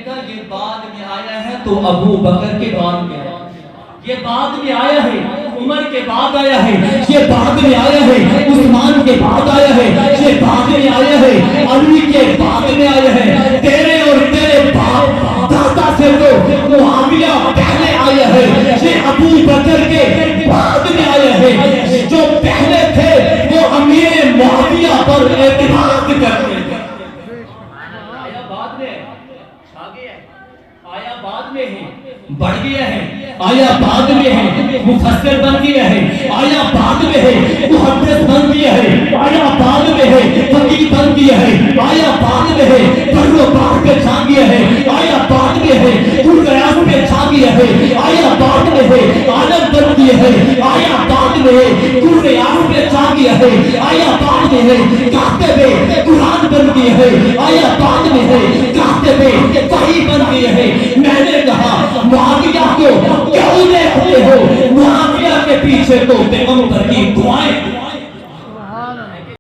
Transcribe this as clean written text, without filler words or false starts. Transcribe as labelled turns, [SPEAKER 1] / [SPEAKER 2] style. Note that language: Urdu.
[SPEAKER 1] کہا یہ بعد میں آیا ہے تو ابو بکر کے بعد میں آیا ہے، یہ بعد میں آیا ہے عمر کے بعد آیا ہے، یہ بعد میں آیا ہے عثمان کے بعد آیا ہے، یہ بعد میں آیا ہے علی کے بعد میں آیا ہے۔ تیرے اور تیرے باپ دادا سے تو معاویہ پہلے آیا ہے، یہ ابو بکر کے بعد میں آیا ہے۔ جو پہلے تھے وہ امیر معاویہ پر اعتماد کرتے تھے۔ آیا بعد میں چھا گیا ہے، آیا بعد میں ہے بڑھ گیا ہے، آیا بعد میں ہے مفسر بن گیا ہے، آیا بعد میں ہے محدث بن گیا ہے، آیا بعد میں ہے فقیہ بن گیا ہے، آیا بعد میں ہے پرو پار پہ چھا گیا ہے، آیا بعد میں ہے قیاس پہ چھا گیا ہے، آیا بعد میں ہے عالم بن گیا ہے، آیا بعد میں ہے قیاس پہ چھا گیا ہے، آیا بعد میں ہے کاتب قرآن بن گیا ہے، آیا بعد میں ہے کاتب وحی بن گیا ہے۔ میں نے کہا معاویہ کو کیوں دیکھتے ہو؟ معاویہ کے پیچھے تو پیغمبر کی دعائیں